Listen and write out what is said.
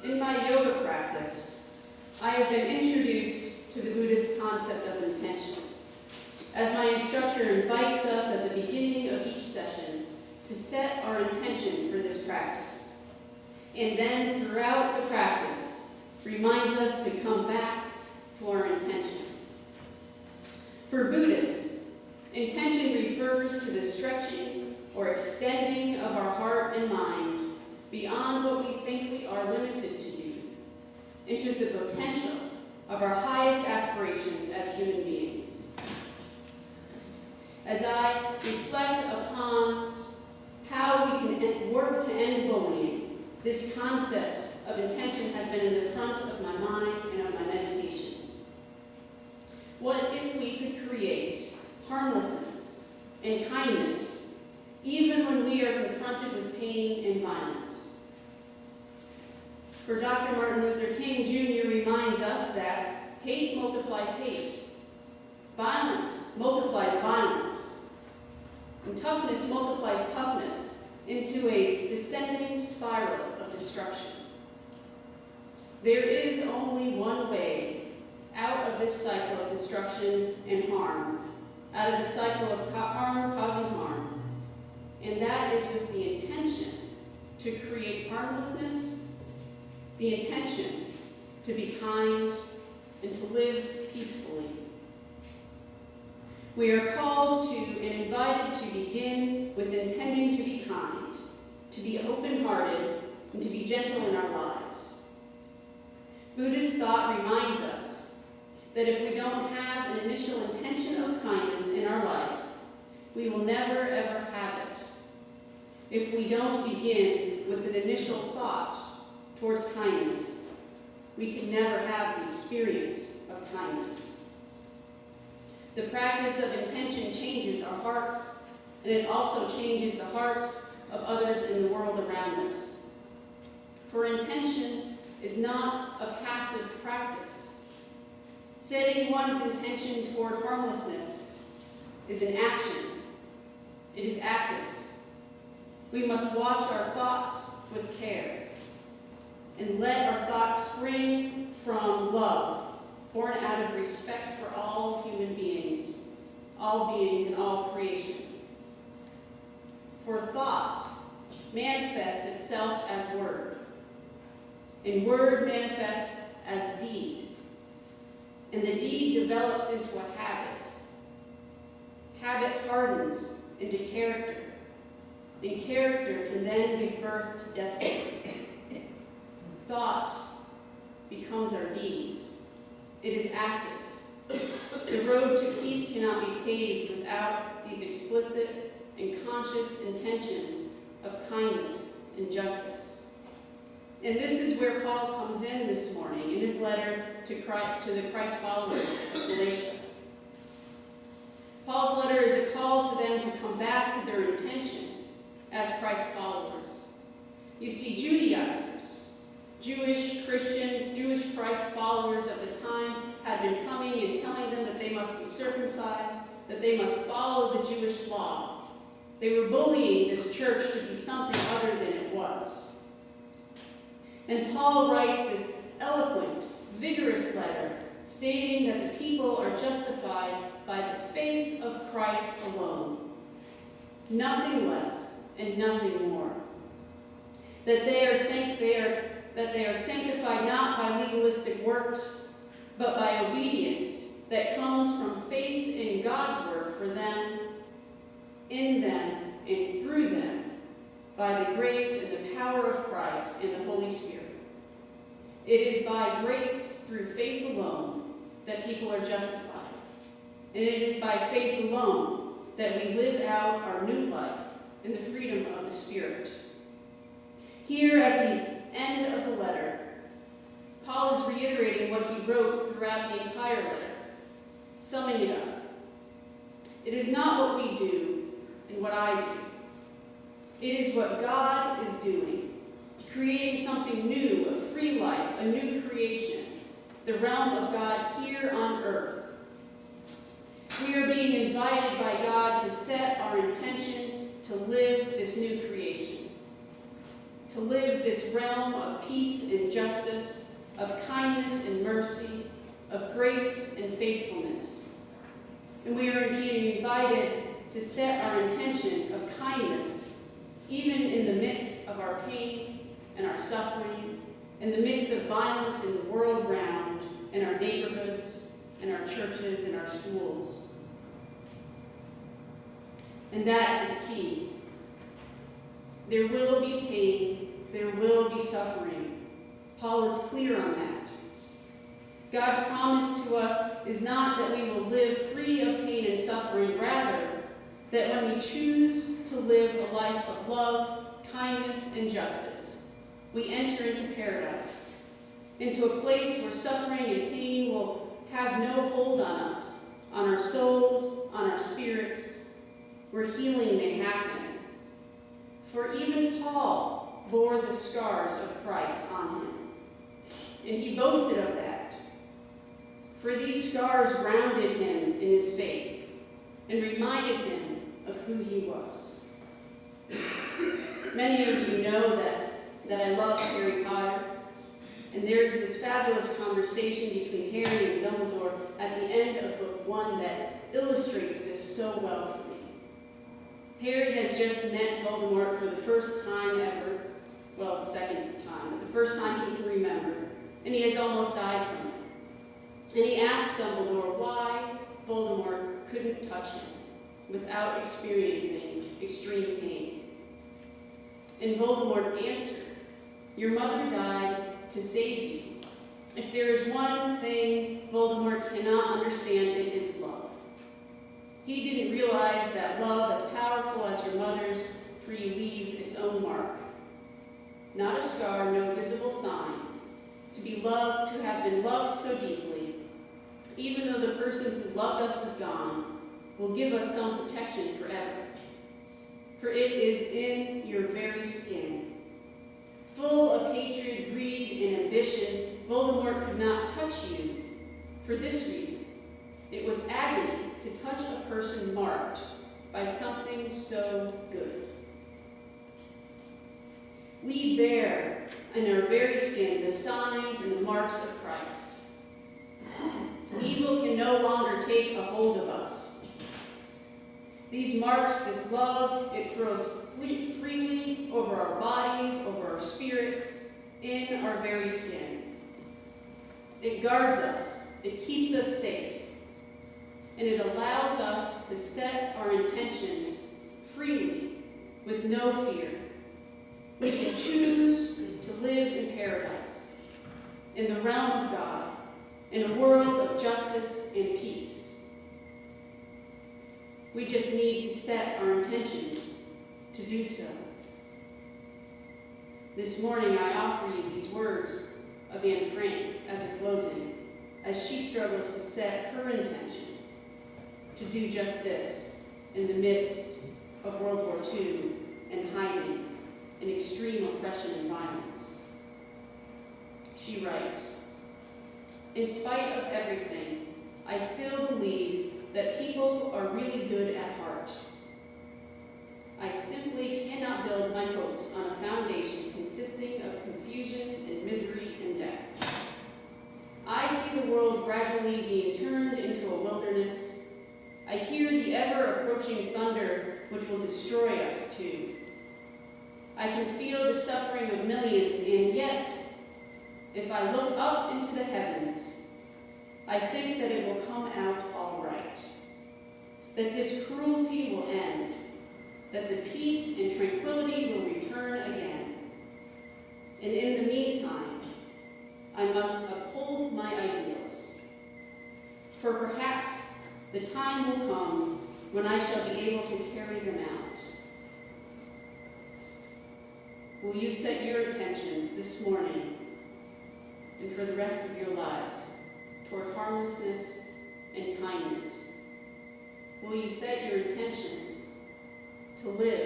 In my yoga practice, I have been introduced to the Buddhist concept of intention, as my instructor invites us at the beginning of each session to set our intention for this practice, and then throughout the practice reminds us to come back to our intention. For Buddhists, intention refers to the stretching or extending of our heart and mind beyond what we think we are limited to do, into the potential of our highest aspirations as human beings. As I reflect upon how we can work to end bullying, this concept of intention has been in the front of my mind and of my meditations. What if we could create harmlessness and kindness even when we are confronted with pain and violence? For Dr. Martin Luther King Jr. reminds us that hate multiplies hate, violence multiplies violence, and toughness multiplies toughness into a descending spiral of destruction. There is only one way out of this cycle of destruction and harm, out of the cycle of harm causing harm, and that is with the intention to create harmlessness, the intention to be kind, and to live peacefully. We are called to and invited to begin with intending to be kind, to be open-hearted, and to be gentle in our lives. Buddhist thought reminds us that if we don't have an initial intention of kindness in our life, we will never ever have it. If we don't begin with an initial thought towards kindness, we can never have the experience of kindness. The practice of intention changes our hearts, and it also changes the hearts of others in the world around us. For intention is not a passive practice. Setting one's intention toward harmlessness is an action. It is active. We must watch our thoughts with care and let our thoughts spring from love, born out of respect for all human beings, all beings and all creation. For thought manifests itself as word, and word manifests as deed, and the deed develops into a habit. Habit hardens into character, and character can then give birth to destiny. Thought becomes our deeds. It is active. The road to peace cannot be paved without these explicit and conscious intentions of kindness and justice. And this is where Paul comes in this morning in his letter to the Christ followers of Galatia. Paul's letter is a call to them to come back to their intentions as Christ followers. You see, Judaizers, Jewish Christians, Jewish Christ followers of the time had been coming and telling them that they must be circumcised, that they must follow the Jewish law. They were bullying this church to be something other than it was. And Paul writes this eloquent, vigorous letter stating that the people are justified by the faith of Christ alone, nothing less and nothing more. That they are sanctified not by legalistic works, but by obedience that comes from faith in God's work for them, in them, and through them, by the grace and the power of Christ and the Holy Spirit. It is by grace through faith alone that people are justified. And it is by faith alone that we live out our new life in the freedom of the Spirit. Here at the end of the letter, Paul is reiterating what he wrote throughout the entire letter, summing it up. It is not what we do and what I do. It is what God is doing, creating something new, a free life, a new creation, the realm of God here on earth. We are being invited by God to set our intention to live this new creation, to live this realm of peace and justice, of kindness and mercy, of grace and faithfulness. And we are being invited to set our intention of kindness, even in the midst of our pain and our suffering, in the midst of violence in the world round, in our neighborhoods, in our churches, in our schools. And that is key. There will be pain, there will be suffering. Paul is clear on that. God's promise to us is not that we will live free of pain and suffering, rather, that when we choose to live a life of love, kindness, and justice, we enter into paradise, into a place where suffering and pain will have no hold on us, on our souls, on our spirits, where healing may happen. For even Paul bore the scars of Christ on him, and he boasted of that. For these scars grounded him in his faith and reminded him of who he was. Many of you know that I love Harry Potter, and there's this fabulous conversation between Harry and Dumbledore at the end of book 1 that illustrates this so well for me. Harry has just met Voldemort for the first time ever, well, the second time, but the first time he can remember, and he has almost died from it. And he asked Dumbledore why Voldemort couldn't touch him without experiencing extreme pain. And Voldemort answered, "Your mother died to save you. If there is one thing Voldemort cannot understand, it is love. He didn't realize that love, as powerful as your mother's for you, leaves its own mark. Not a scar, no visible sign. To be loved, to have been loved so deeply, even though the person who loved us is gone, will give us some protection forever. For it is in your very skin. Full of hatred, greed, and ambition, Voldemort could not touch you for this reason. It was agony to touch a person marked by something so good. We bear in our very skin the signs and the marks of Christ. Evil can no longer take a hold of us. These marks, this love, it flows freely over our bodies, over our spirits, in our very skin. It guards us, it keeps us safe, and it allows us to set our intentions freely, with no fear. We can choose to live in paradise, in the realm of God, in a world of justice and peace. We just need to set our intentions to do so. This morning I offer you these words of Anne Frank as a closing, as she struggles to set her intentions to do just this in the midst of World War II and hiding and extreme oppression and violence. She writes, "In spite of everything, I still believe that people are really good at heart. I simply cannot build my hopes on a foundation consisting of confusion and misery and death. I see the world gradually being turned into a wilderness. I hear the ever-approaching thunder which will destroy us too. I can feel the suffering of millions, and yet, if I look up into the heavens, I think that it will come out all right, that this cruelty will end, that the peace and tranquility will return again. And in the meantime, I must uphold my ideals. For perhaps the time will come when I shall be able to carry them out." Will you set your intentions this morning and for the rest of your lives toward harmlessness and kindness? Will you set your intentions to live